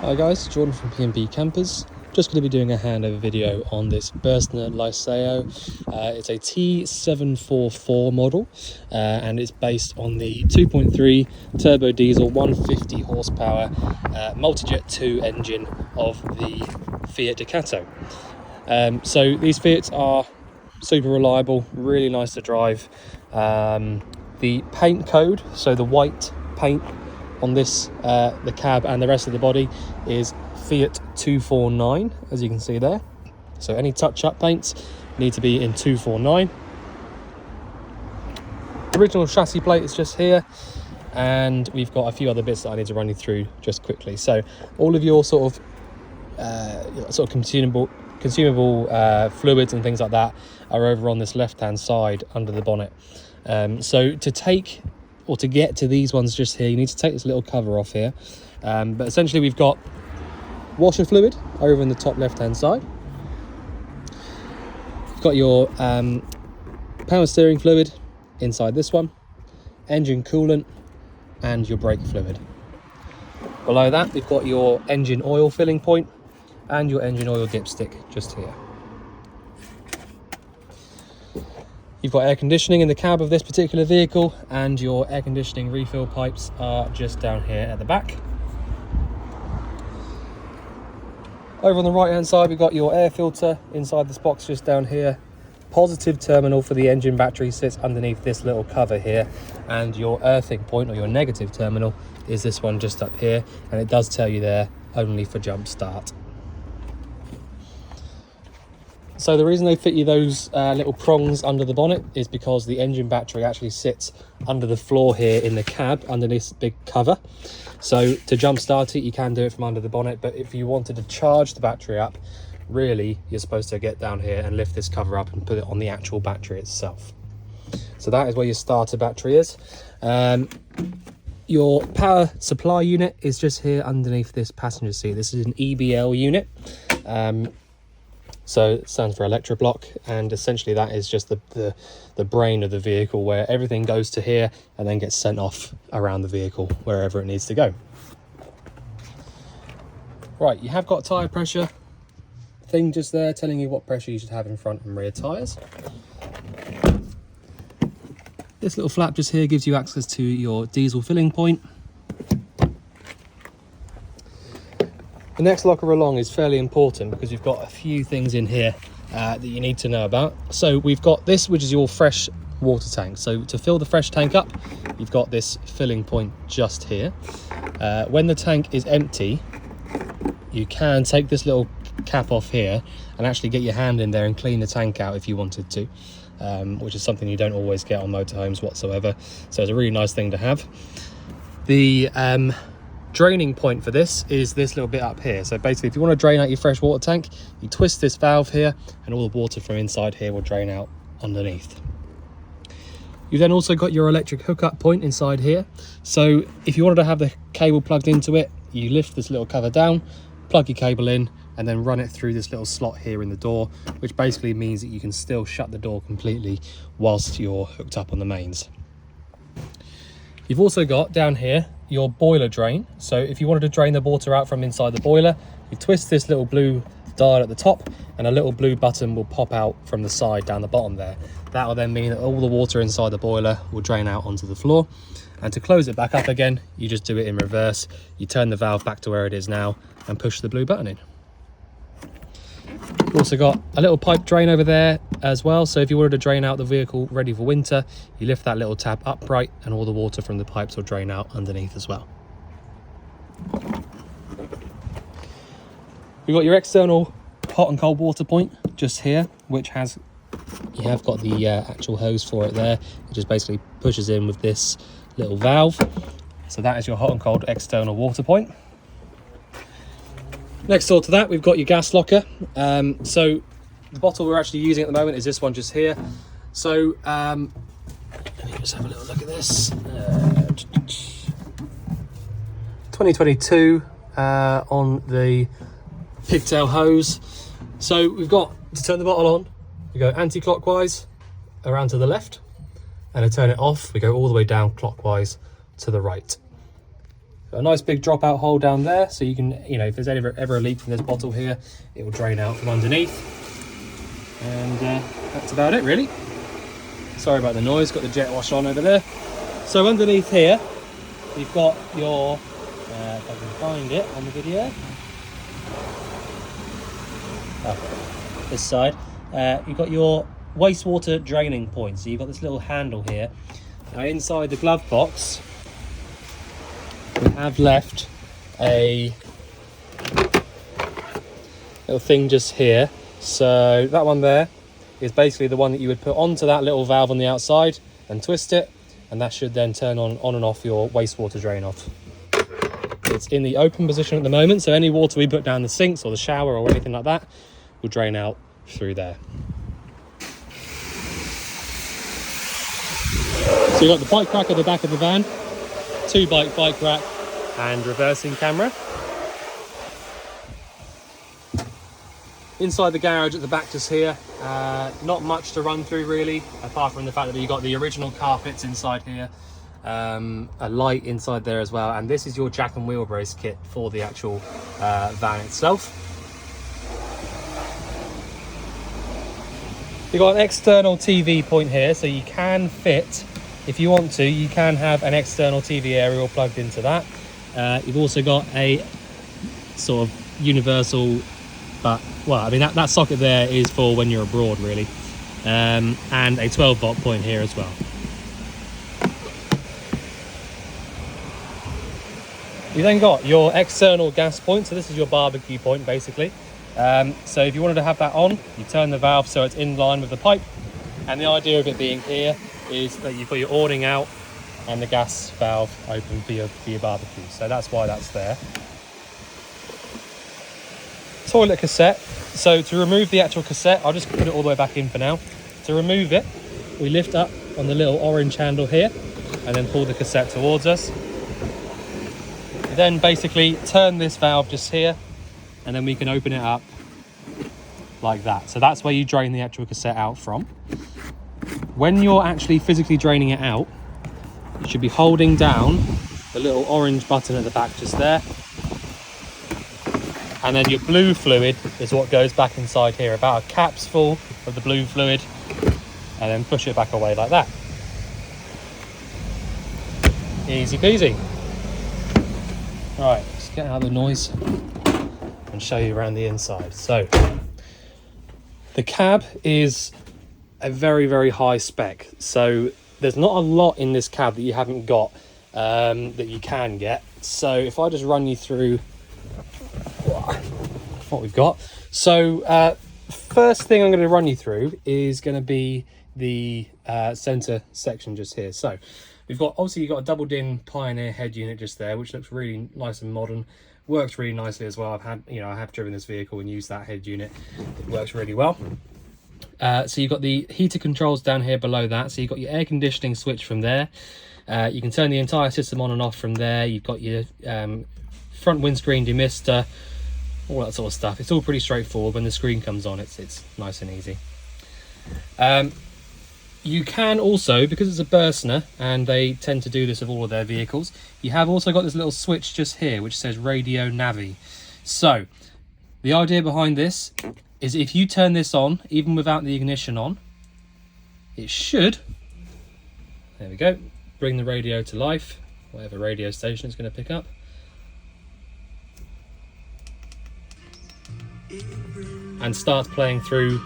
Hi guys, Jordan from P&B Campers. Just going to be doing a handover video on this Burstner Lyseo. It's a T744 model and it's based on the 2.3 turbo diesel 150 horsepower multi-jet 2 engine of the Fiat Ducato. So these Fiats are super reliable, really nice to drive. The paint code, so the white paint on this, the cab and the rest of the body, is Fiat 249, as you can see there. So any touch-up paints need to be in 249. Original chassis plate is just here, and we've got a few other bits that I need to run you through just quickly. So all of your sort of consumable fluids and things like that are over on this left-hand side under the bonnet. So to get to these ones just here, you need to take this little cover off here. But essentially we've got washer fluid over in the top left hand side. You've got your power steering fluid inside this one, engine coolant, and your brake fluid. Below that we've got your engine oil filling point and your engine oil dipstick just here. You've got air conditioning in the cab of this particular vehicle, and your air conditioning refill pipes are just down here at the back. Over on the right hand side we've got your air filter inside this box just down here. Positive terminal for the engine battery sits underneath this little cover here, and your earthing point, or your negative terminal, is this one just up here, and it does tell you there only for jump start. So the reason they fit you those little prongs under the bonnet is because the engine battery actually sits under the floor here in the cab underneath this big cover. So to jump start it, you can do it from under the bonnet, but if you wanted to charge the battery up, really you're supposed to get down here and lift this cover up and put it on the actual battery itself. So that is where your starter battery is. Your power supply unit is just here underneath this passenger seat. This is an EBL unit. So it stands for electro block, and essentially that is just the brain of the vehicle, where everything goes to here and then gets sent off around the vehicle wherever it needs to go. Right, you have got a tyre pressure thing just there telling you what pressure you should have in front and rear tyres. This little flap just here gives you access to your diesel filling point. The next locker along is fairly important because you've got a few things in here that you need to know about. So we've got this, which is your fresh water tank. So to fill the fresh tank up, you've got this filling point just here. When the tank is empty, you can take this little cap off here and actually get your hand in there and clean the tank out if you wanted to, which is something you don't always get on motorhomes whatsoever. So it's a really nice thing to have. The draining point for this is this little bit up here. So basically, if you want to drain out your fresh water tank, you twist this valve here and all the water from inside here will drain out underneath. You've then also got your electric hookup point inside here. So if you wanted to have the cable plugged into it, you lift this little cover down, plug your cable in, and then run it through this little slot here in the door, which basically means that you can still shut the door completely whilst you're hooked up on the mains. You've also got down here your boiler drain. So if you wanted to drain the water out from inside the boiler, you twist this little blue dial at the top and a little blue button will pop out from the side down the bottom there. That will then mean that all the water inside the boiler will drain out onto the floor. And to close it back up again, you just do it in reverse. You turn the valve back to where it is now and push the blue button in. You've also got a little pipe drain over there as well. So if you wanted to drain out the vehicle ready for winter, you lift that little tab upright and all the water from the pipes will drain out underneath as well. You've got your external hot and cold water point just here, which you have got the actual hose for it there. It just basically pushes in with this little valve. So that is your hot and cold external water point. Next door to that, we've got your gas locker. So the bottle we're actually using at the moment is this one just here. So let me just have a little look at this. 2022 on the pigtail hose. So we've got to turn the bottle on, we go anti-clockwise around to the left, and to turn it off, we go all the way down clockwise to the right. Got a nice big dropout hole down there, so you can, you know, if there's ever a leak from this bottle here, it will drain out from underneath. And that's about it, really. Sorry about the noise, got the jet wash on over there. So underneath here, you've got your, if I can find it on the video, this side, you've got your wastewater draining point. So you've got this little handle here. Now inside the glove box, we have left a little thing just here. So that one there is basically the one that you would put onto that little valve on the outside and twist it, and that should then turn on and off your wastewater drain off. It's in the open position at the moment, so any water we put down the sinks or the shower or anything like that will drain out through there. So you've got the bike rack at the back of the van, 2 bike rack and reversing camera. Inside the garage at the back just here, not much to run through really, apart from the fact that you've got the original carpets inside here, a light inside there as well, and this is your jack and wheel brace kit for the actual van itself. You've got an external TV point here, so you can fit, if you want to, you can have an external TV aerial plugged into that. You've also got a sort of universal, but, well, I mean, that socket there is for when you're abroad, really. And a 12-volt point here as well. You then got your external gas point, so this is your barbecue point, basically. So if you wanted to have that on, you turn the valve so it's in line with the pipe. And the idea of it being here is that you've got your awning out and the gas valve open for your barbecue. So that's why that's there. Toilet cassette. So to remove the actual cassette, I'll just put it all the way back in for now. To remove it, we lift up on the little orange handle here and then pull the cassette towards us. You then basically turn this valve just here and then we can open it up like that. So that's where you drain the actual cassette out from. When you're actually physically draining it out, you should be holding down the little orange button at the back just there. And then your blue fluid is what goes back inside here, about a cap's full of the blue fluid, and then push it back away like that. Easy peasy. All right, let's get out of the noise and show you around the inside. So the cab is a very, very high spec. So there's not a lot in this cab that you haven't got that you can get. So if I just run you through what we've got. So first thing I'm going to run you through is going to be the center section just here. So we've got, obviously you've got a double din Pioneer head unit just there, which looks really nice and modern. Works really nicely as well. I have driven this vehicle and used that head unit. It works really well. So you've got the heater controls down here below that. So you've got your air conditioning switch from there. You can turn the entire system on and off from there. You've got your front windscreen demister, all that sort of stuff. It's all pretty straightforward. When the screen comes on, it's nice and easy. You can also, because it's a Burstner, and they tend to do this with all of their vehicles, you have also got this little switch just here which says Radio Navi. So the idea behind this is if you turn this on, even without the ignition on, it should, there we go, bring the radio to life, whatever radio station it's going to pick up. And start playing through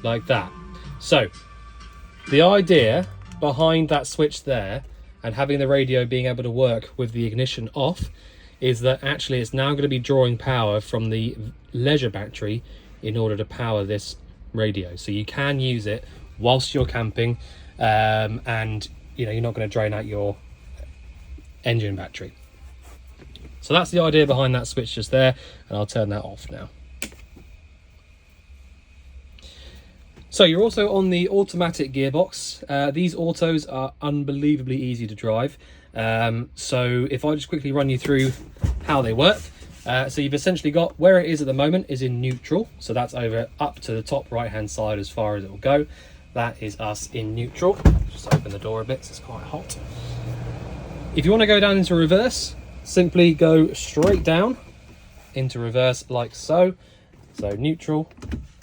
like that. So the idea behind that switch there and having the radio being able to work with the ignition off is that actually it's now going to be drawing power from the leisure battery in order to power this radio. So you can use it whilst you're camping, and you're not going to drain out your engine battery. So that's the idea behind that switch just there, and I'll turn that off now. So you're also on the automatic gearbox. These autos are unbelievably easy to drive. So if I just quickly run you through how they work. So you've essentially got, where it is at the moment is in neutral. So that's over up to the top right hand side as far as it will go. That is us in neutral. Just open the door a bit, so it's quite hot. If you want to go down into reverse, simply go straight down into reverse like so. So neutral,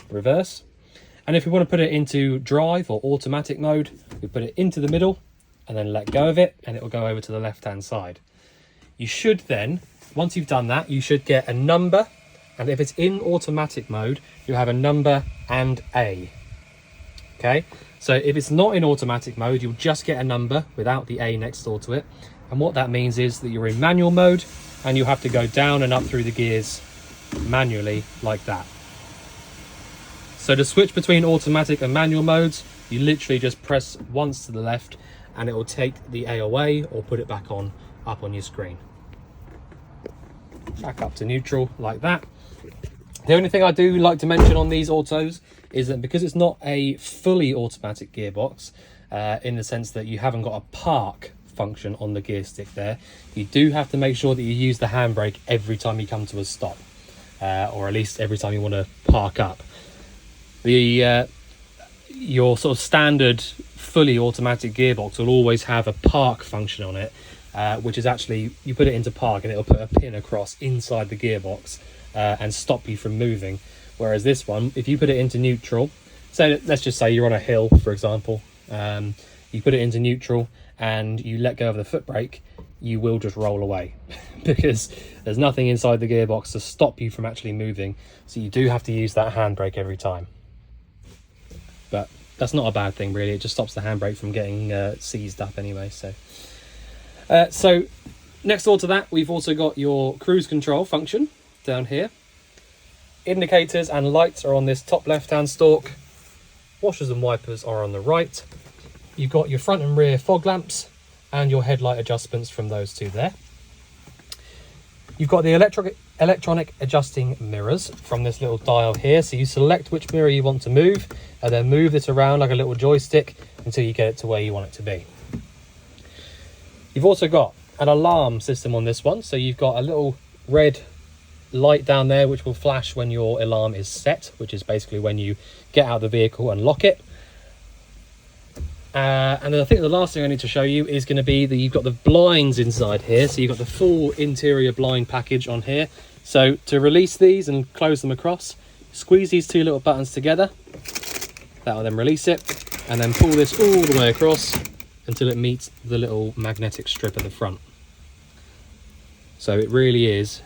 reverse. And if we want to put it into drive or automatic mode, we put it into the middle and then let go of it, and it will go over to the left-hand side. You should then, once you've done that, you should get a number, and if it's in automatic mode, you have a number and A. Okay, so if it's not in automatic mode, you'll just get a number without the A next door to it. And what that means is that you're in manual mode, and you have to go down and up through the gears manually like that. So to switch between automatic and manual modes, you literally just press once to the left and it will take the A away or put it back on up on your screen. Back up to neutral like that. The only thing I do like to mention on these autos is that because it's not a fully automatic gearbox, in the sense that you haven't got a park function on the gear stick there, you do have to make sure that you use the handbrake every time you come to a stop, or at least every time you want to park up. Your sort of standard fully automatic gearbox will always have a park function on it, which is actually, you put it into park and it'll put a pin across inside the gearbox and stop you from moving. Whereas this one, if you put it into neutral, so let's just say you're on a hill, for example, you put it into neutral and you let go of the foot brake, you will just roll away because there's nothing inside the gearbox to stop you from actually moving. So you do have to use that handbrake every time. But that's not a bad thing, really. It just stops the handbrake from getting seized up anyway. So next door to that, we've also got your cruise control function down here. Indicators and lights are on this top left-hand stalk. Washers and wipers are on the right. You've got your front and rear fog lamps and your headlight adjustments from those two there. You've got the electronic adjusting mirrors from this little dial here. So you select which mirror you want to move and then move it around like a little joystick until you get it to where you want it to be. You've also got an alarm system on this one. So you've got a little red light down there which will flash when your alarm is set, which is basically when you get out of the vehicle and lock it. And then I think the last thing I need to show you is going to be that you've got the blinds inside here. So you've got the full interior blind package on here. So to release these and close them across, squeeze these two little buttons together. That will then release it, and then pull this all the way across until it meets the little magnetic strip at the front. So it really is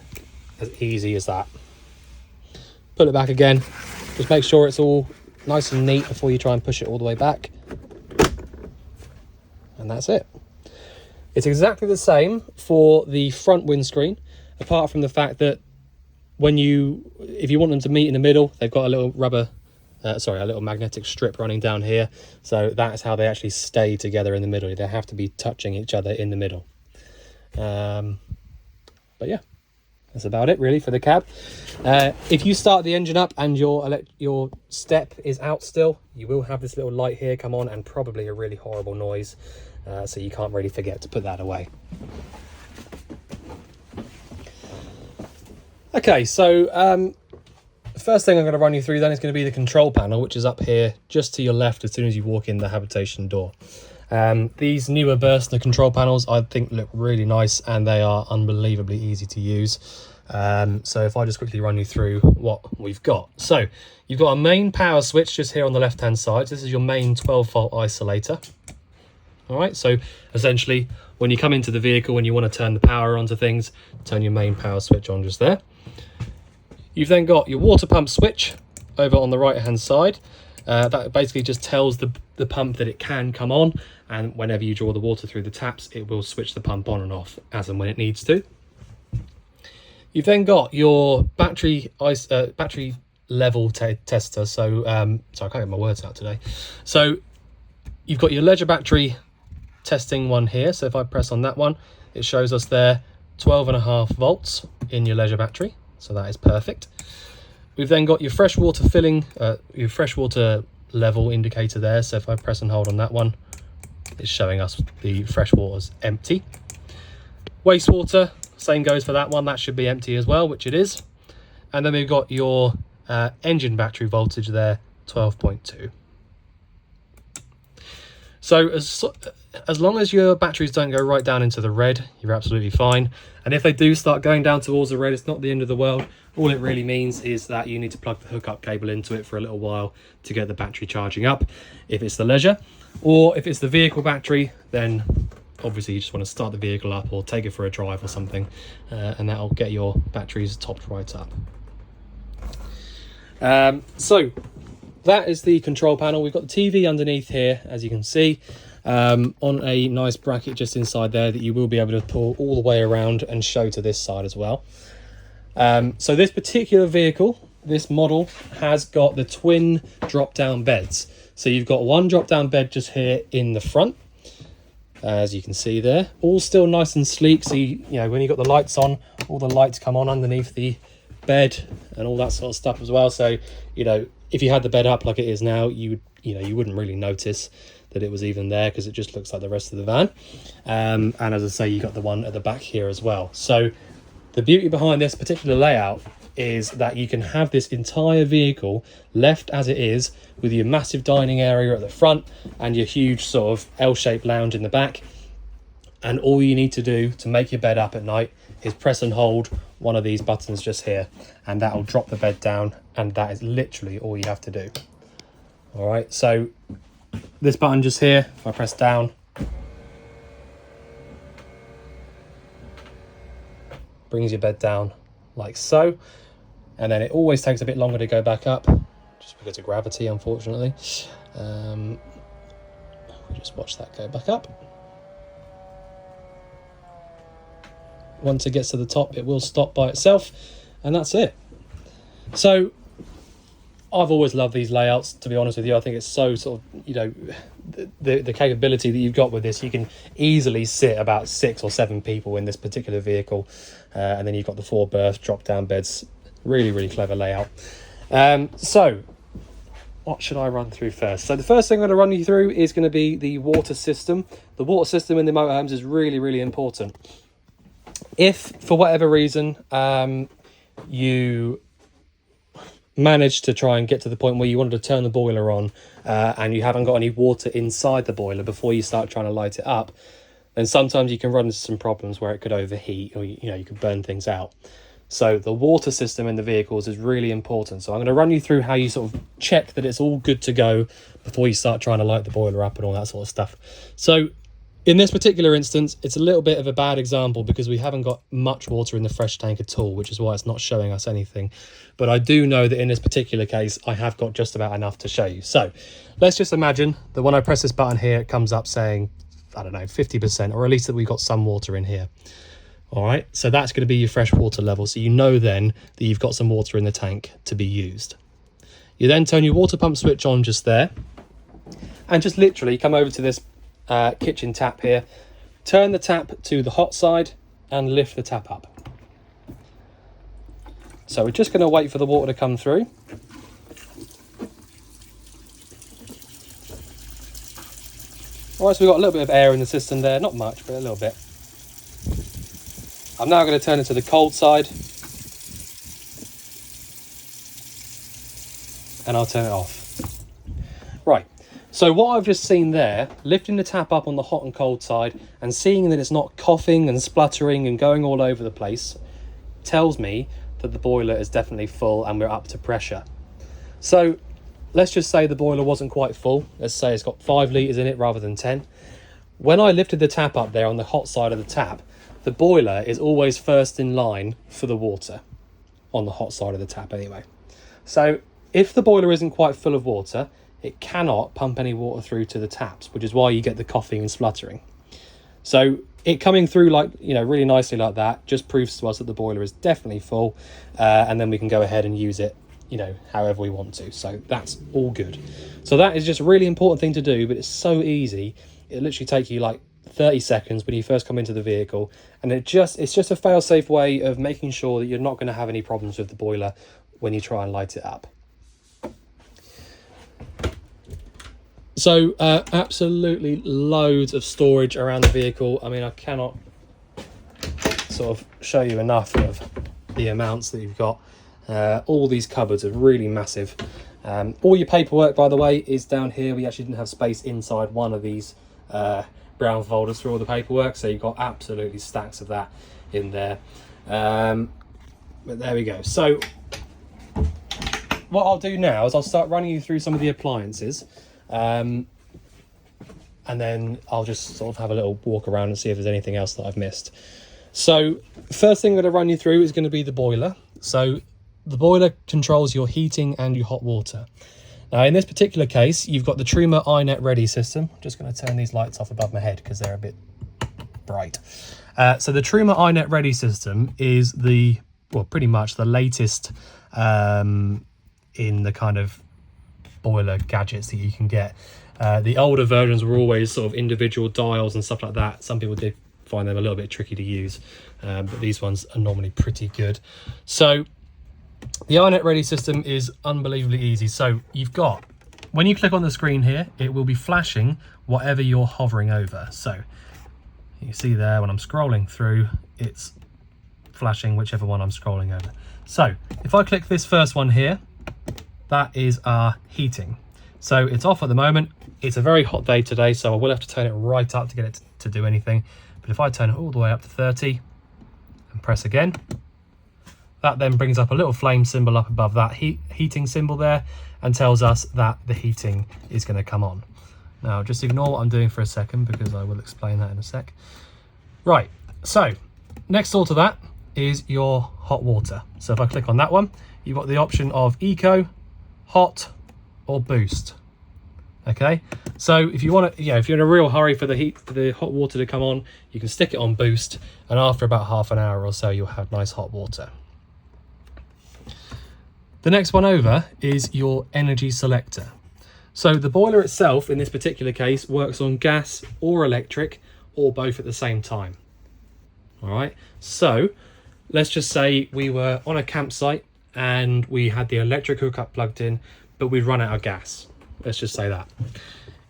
as easy as that. Put it back again. Just make sure it's all nice and neat before you try and push it all the way back. And that's it. It's exactly the same for the front windscreen, apart from the fact that if you want them to meet in the middle, they've got a little a little magnetic strip running down here. So that's how they actually stay together in the middle. They have to be touching each other in the middle. But yeah, that's about it really for the cab. If you start the engine up and your step is out still, you will have this little light here come on and probably a really horrible noise. So you can't really forget to put that away. Okay, so first thing I'm going to run you through then is going to be the control panel, which is up here just to your left as soon as you walk in the habitation door. These newer Burstner control panels I think look really nice and they are unbelievably easy to use. So if I just quickly run you through what we've got. So you've got a main power switch just here on the left hand side. This is your main 12-volt isolator. All right, so essentially when you come into the vehicle and you want to turn the power onto things, turn your main power switch on just there. You've then got your water pump switch over on the right hand side. That basically just tells the pump that it can come on, and whenever you draw the water through the taps, it will switch the pump on and off as and when it needs to. You've then got your battery level tester. So sorry, I can't get my words out today. So you've got your leisure battery testing one here. So if I press on that one, it shows us there 12.5 volts in your leisure battery. So that is perfect. We've then got your freshwater filling, your freshwater level indicator there. So if I press and hold on that one, it's showing us the freshwater's empty. Wastewater, same goes for that one. That should be empty as well, which it is. And then we've got your engine battery voltage there, 12.2. So as long as your batteries don't go right down into the red, you're absolutely fine. And if they do start going down towards the red, it's not the end of the world. All it really means is that you need to plug the hookup cable into it for a little while to get the battery charging up, if it's the Leisure. Or if it's the vehicle battery, then obviously you just want to start the vehicle up or take it for a drive or something, and that'll get your batteries topped right up. So that is the control panel. We've got the TV underneath here, as you can see, on a nice bracket just inside there that you will be able to pull all the way around and show to this side as well. So this particular vehicle, this model, has got the twin drop-down beds. So you've got one drop-down bed just here in the front, as you can see there, all still nice and sleek. So you know, when you've got the lights on, all the lights come on underneath the bed and all that sort of stuff as well. So you know, if you had the bed up like it is now, you wouldn't really notice that it was even there, because it just looks like the rest of the van. And as I say, you got the one at the back here as well. So the beauty behind this particular layout is that you can have this entire vehicle left as it is, with your massive dining area at the front and your huge sort of L-shaped lounge in the back. And all you need to do to make your bed up at night is press and hold one of these buttons just here, and that'll drop the bed down, and that is literally all you have to do. All right, so this button just here, if I press down, brings your bed down like so, and then it always takes a bit longer to go back up just because of gravity, unfortunately. We'll just watch that go back up. Once it gets to the top, it will stop by itself, and that's it. So I've always loved these layouts, to be honest with you. I think it's so sort of, you know, the capability that you've got with this. You can easily sit about 6 or 7 people in this particular vehicle, and then you've got the 4 berth drop down beds. Really, really clever layout. So what should I run through first? So the first thing I'm going to run you through is going to be the water system. The water system in the motorhomes is really, really important. If for whatever reason you manage to try and get to the point where you wanted to turn the boiler on, and you haven't got any water inside the boiler before you start trying to light it up, then sometimes you can run into some problems where it could overheat, or you could burn things out. So the water system in the vehicles is really important. So I'm going to run you through how you sort of check that it's all good to go before you start trying to light the boiler up and all that sort of stuff. So in this particular instance, it's a little bit of a bad example because we haven't got much water in the fresh tank at all, which is why it's not showing us anything. But I do know that in this particular case, I have got just about enough to show you. So let's just imagine that when I press this button here, it comes up saying, I don't know, 50%, or at least that we've got some water in here. All right, so that's going to be your fresh water level. So you know then that you've got some water in the tank to be used. You then turn your water pump switch on just there, and just literally come over to this kitchen tap here, turn the tap to the hot side and lift the tap up. So we're just going to wait for the water to come through. All right, so we've got a little bit of air in the system there, not much, but a little bit. I'm now going to turn it to the cold side, and I'll turn it off. Right. So what I've just seen there, lifting the tap up on the hot and cold side and seeing that it's not coughing and spluttering and going all over the place, tells me that the boiler is definitely full and we're up to pressure. So let's just say the boiler wasn't quite full. Let's say it's got 5 litres in it rather than 10. When I lifted the tap up there on the hot side of the tap, the boiler is always first in line for the water, on the hot side of the tap anyway. So if the boiler isn't quite full of water, it cannot pump any water through to the taps, which is why you get the coughing and spluttering. So it coming through like, really nicely like that just proves to us that the boiler is definitely full, and then we can go ahead and use it, however we want to. So that's all good. So that is just a really important thing to do, but it's so easy. It literally takes you like 30 seconds when you first come into the vehicle, and it's just a fail-safe way of making sure that you're not going to have any problems with the boiler when you try and light it up. So absolutely loads of storage around the vehicle. I mean, I cannot sort of show you enough of the amounts that you've got. All these cupboards are really massive. All your paperwork, by the way, is down here. We actually didn't have space inside one of these brown folders for all the paperwork, so you've got absolutely stacks of that in there. But there we go. So what I'll do now is I'll start running you through some of the appliances, and then I'll just sort of have a little walk around and see if there's anything else that I've missed. So first thing I'm going to run you through is going to be the boiler. So the boiler controls your heating and your hot water. Now in this particular case, you've got the Truma iNet Ready system. I'm just going to turn these lights off above my head because they're a bit bright. So the Truma iNet Ready system is pretty much the latest in the kind of boiler gadgets that you can get. The older versions were always sort of individual dials and stuff like that. Some people did find them a little bit tricky to use, but these ones are normally pretty good. So the iNet Ready system is unbelievably easy. So you've got, when you click on the screen here, it will be flashing whatever you're hovering over. So you see there when I'm scrolling through, it's flashing whichever one I'm scrolling over. So if I click this first one here, that is our heating. So it's off at the moment. It's a very hot day today, so I will have to turn it right up to get it to do anything. But if I turn it all the way up to 30 and press again, that then brings up a little flame symbol up above that heating symbol there and tells us that the heating is going to come on. Now just ignore what I'm doing for a second because I will explain that in a sec. Right, so next door to that is your hot water. So if I click on that one, you've got the option of eco, hot, or boost. Okay, so if you want to, if you're in a real hurry for the hot water to come on, you can stick it on boost, and after about half an hour or so, you'll have nice hot water. The next one over is your energy selector. So the boiler itself, in this particular case, works on gas or electric, or both at the same time. All right, so let's just say we were on a campsite and we had the electric hookup plugged in, but we'd run out of gas. Let's just say that.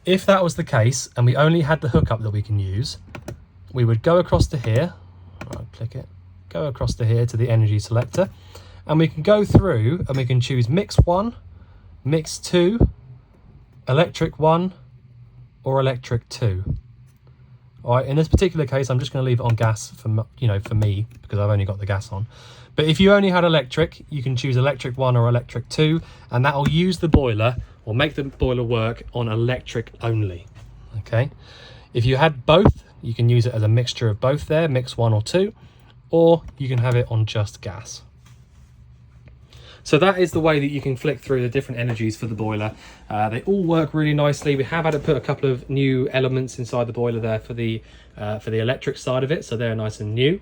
If that was the case and we only had the hookup that we can use, we would go across to here, right, click it, go across to here to the energy selector, and we can go through and we can choose mix 1, mix 2, electric 1, or electric 2. All right, in this particular case, I'm just going to leave it on gas for me, because I've only got the gas on. But if you only had electric, you can choose electric 1 or electric 2, and that will use the boiler or make the boiler work on electric only. Okay. If you had both, you can use it as a mixture of both there, mix 1 or 2, or you can have it on just gas. So that is the way that you can flick through the different energies for the boiler. They all work really nicely. We have had to put a couple of new elements inside the boiler there for the electric side of it, so they're nice and new.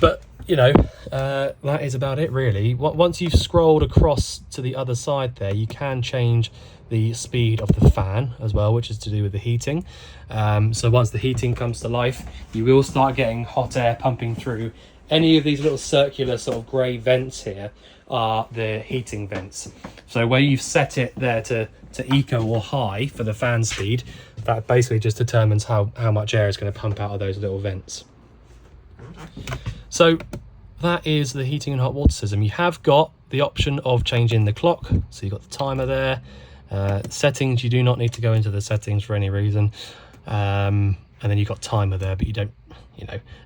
But that is about it really. Once you've scrolled across to the other side there, you can change the speed of the fan as well, which is to do with the heating. So once the heating comes to life, you will start getting hot air pumping through. Any of these little circular sort of grey vents here are the heating vents. So where you've set it there to eco or high for the fan speed, that basically just determines how much air is going to pump out of those little vents. So that is the heating and hot water system. You have got the option of changing the clock. So you've got the timer there. Settings, you do not need to go into the settings for any reason. And then you've got timer there, but you don't,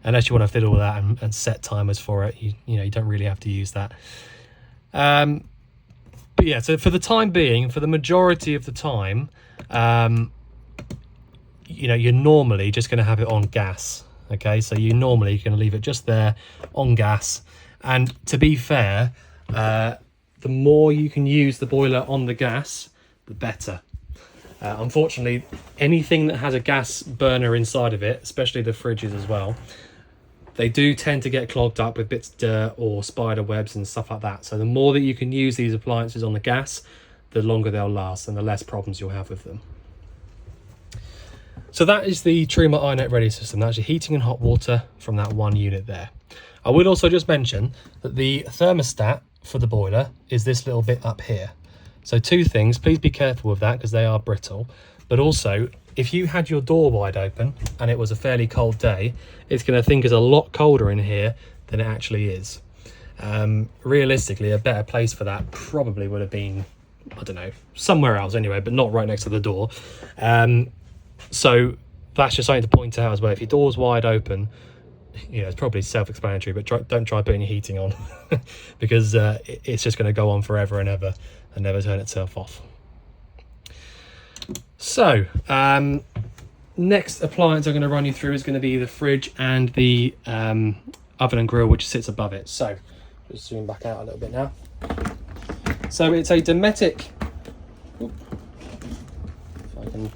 unless you want to fiddle with that and set timers for it, you don't really have to use that. But yeah, so for the time being, for the majority of the time, you're normally just going to have it on gas. Okay, so you're going to leave it just there on gas. And to be fair, the more you can use the boiler on the gas, the better. Unfortunately, anything that has a gas burner inside of it, especially the fridges as well, they do tend to get clogged up with bits of dirt or spider webs and stuff like that. So the more that you can use these appliances on the gas, the longer they'll last and the less problems you'll have with them. So that is the Truma iNet Ready system. That's your heating and hot water from that one unit there. I would also just mention that the thermostat for the boiler is this little bit up here. So two things, please be careful with that because they are brittle. But also, if you had your door wide open and it was a fairly cold day, it's going to think it's a lot colder in here than it actually is. Realistically, a better place for that probably would have been, I don't know, somewhere else anyway, but not right next to the door. So that's just something to point out as well. If your door's wide open, you know, it's probably self-explanatory, but don't try putting your heating on because it's just going to go on forever and ever and never turn itself off. So next appliance I'm going to run you through is going to be the fridge and the oven and grill, which sits above it. So just zoom back out a little bit now. So it's a Dometic. If I can,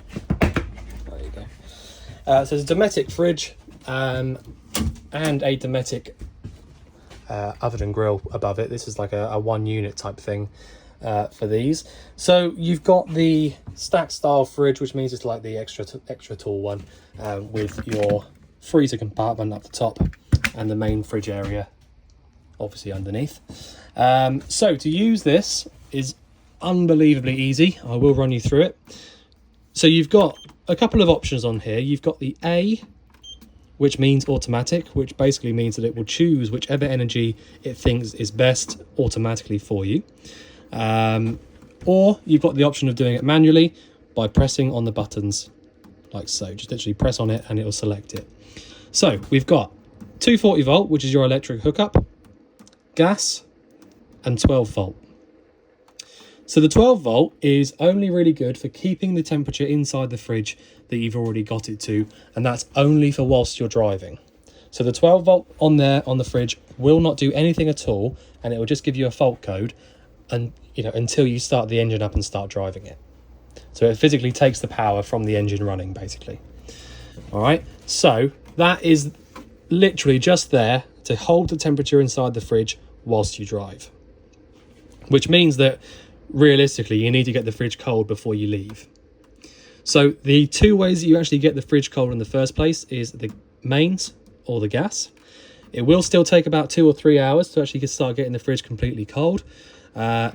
there you go. So it's a Dometic fridge and a Dometic oven and grill above it. This is like a 1 unit type thing for these. So you've got the stack style fridge, which means it's like the extra tall one with your freezer compartment up the top and the main fridge area obviously underneath. So to use this is unbelievably easy. I will run you through it. So you've got a couple of options on here. You've got the A, which means automatic, which basically means that it will choose whichever energy it thinks is best automatically for you. Or you've got the option of doing it manually by pressing on the buttons like so. Just literally press on it and it will select it. So we've got 240 volt, which is your electric hookup, gas, and 12 volt. So the 12 volt is only really good for keeping the temperature inside the fridge that you've already got it to, and that's only for whilst you're driving. So the 12 volt on there on the fridge will not do anything at all, and it will just give you a fault code, and until you start the engine up and start driving it. So it physically takes the power from the engine running, basically. All right, so that is literally just there to hold the temperature inside the fridge whilst you drive, which means that realistically you need to get the fridge cold before you leave. So the two ways that you actually get the fridge cold in the first place is the mains or the gas. It will still take about 2 or 3 hours to actually start getting the fridge completely cold.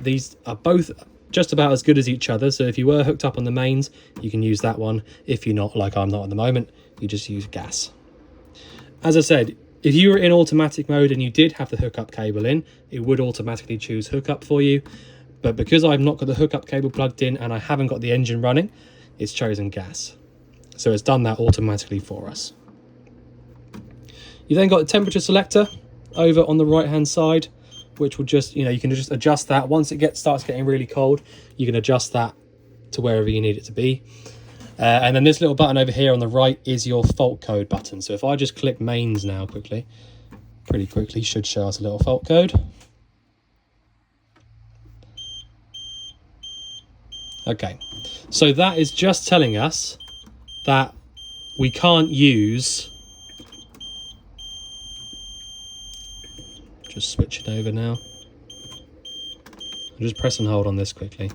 These are both just about as good as each other, so if you were hooked up on the mains, you can use that one. If you're not, like I'm not at the moment, you just use gas. As I said, if you were in automatic mode and you did have the hookup cable in, it would automatically choose hookup for you. But because I've not got the hookup cable plugged in and I haven't got the engine running, it's chosen gas. So it's done that automatically for us. You then got the temperature selector over on the right hand side, which will just, you can just adjust that. Once it starts getting really cold, you can adjust that to wherever you need it to be. And then this little button over here on the right is your fault code button. So if I just click mains now pretty quickly should show us a little fault code. Okay, so that is just telling us that we can't use, just switching over now. I'll just press and hold on this quickly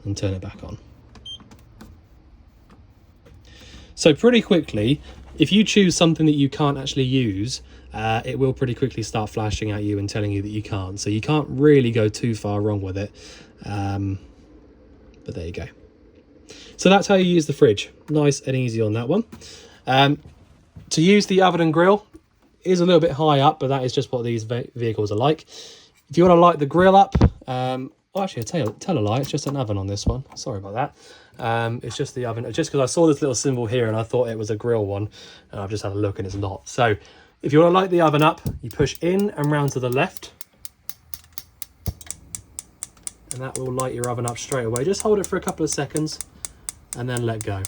and turn it back on. So pretty quickly, if you choose something that you can't actually use, it will pretty quickly start flashing at you and telling you that you can't. So you can't really go too far wrong with it. But there you go. So that's how you use the fridge. Nice and easy on that one. To use the oven and grill is a little bit high up, but that is just what these vehicles are like. If you want to light the grill up, well, actually, tell a lie, it's just an oven on this one. Sorry about that. It's just the oven, just because I saw this little symbol here and I thought it was a grill one, and I've just had a look and it's not. So if you want to light the oven up, you push in and round to the left, and that will light your oven up straight away. Just hold it for a couple of seconds and then let go.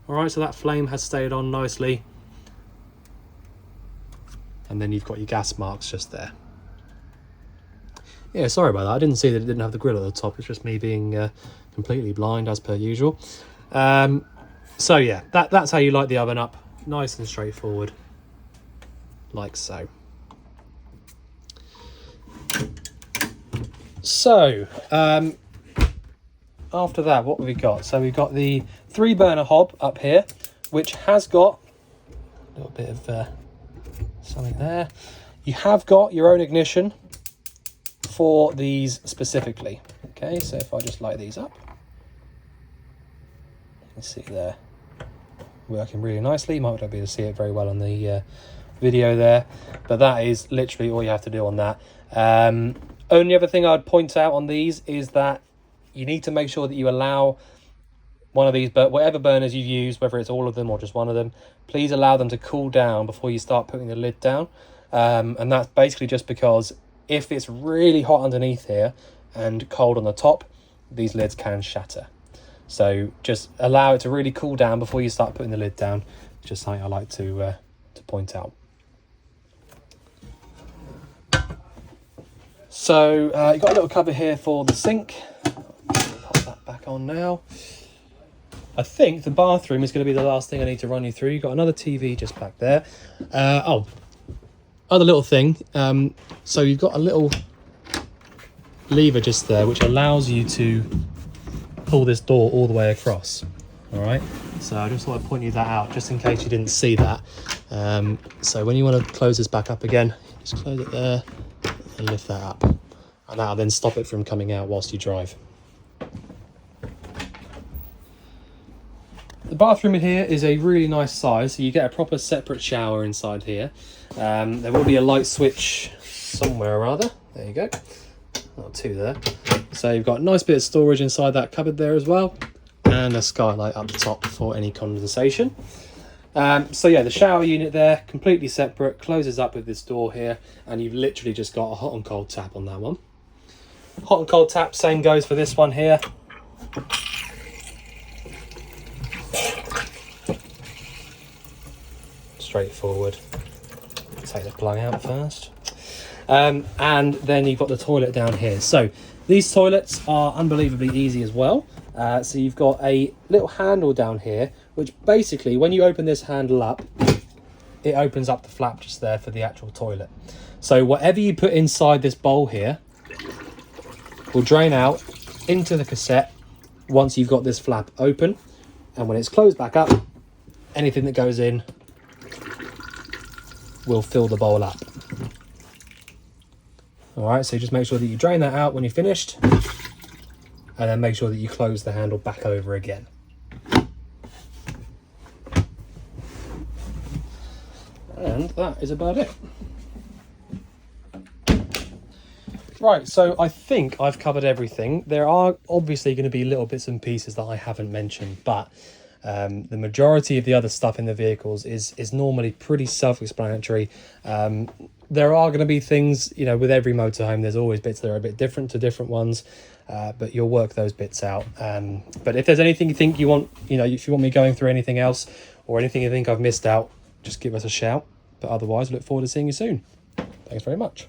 All right, so that flame has stayed on nicely. And then you've got your gas marks just there. Yeah, sorry about that. I didn't see that it didn't have the grill at the top. It's just me being completely blind as per usual. So yeah, that's how you light the oven up. Nice and straightforward, like so. So, after that, what have we got? So we've got the 3-burner hob up here, which has got a little bit of something there. You have got your own ignition for these specifically. Okay, so if I just light these up, you can see there working really nicely. You might not be able to see it very well on the video there, but that is literally all you have to do on that. Only other thing I'd point out on these is that you need to make sure that you allow one of these, but whatever burners you use, whether it's all of them or just one of them, please allow them to cool down before you start putting the lid down. And that's basically just because if it's really hot underneath here and cold on the top, these lids can shatter. So just allow it to really cool down before you start putting the lid down. Just something I like to point out. So you've got a little cover here for the sink. Pop that back on now. I think the bathroom is going to be the last thing I need to run you through. You've got another TV just back there. Other little thing. So you've got a little lever just there, which allows you to pull this door all the way across. All right. So I just thought I'd point you that out, just in case you didn't see that. So when you want to close this back up again, just close it there and lift that up, and that'll then stop it from coming out whilst you drive. The bathroom in here is a really nice size, so you get a proper separate shower inside here. There will be a light switch somewhere or other. There you go. Not two there. So you've got a nice bit of storage inside that cupboard there as well, and a skylight up the top for any condensation. So yeah, the shower unit there, completely separate, closes up with this door here, and you've literally just got a hot and cold tap on that one. Hot and cold tap, same goes for this one here. Straightforward. Take the plug out first. And then you've got the toilet down here. So these toilets are unbelievably easy as well. So you've got a little handle down here, which basically when you open this handle up, it opens up the flap just there for the actual toilet. So whatever you put inside this bowl here will drain out into the cassette once you've got this flap open. And when it's closed back up, anything that goes in will fill the bowl up. All right, so just make sure that you drain that out when you're finished, and then make sure that you close the handle back over again. And that is about it. Right, so I think I've covered everything. There are obviously going to be little bits and pieces that I haven't mentioned, but the majority of the other stuff in the vehicles is normally pretty self-explanatory. There are going to be things, you know, with every motorhome, there's always bits that are a bit different to different ones, but you'll work those bits out. But if there's anything you think you want, you know, if you want me going through anything else or anything you think I've missed out, just give us a shout. But otherwise, look forward to seeing you soon. Thanks very much.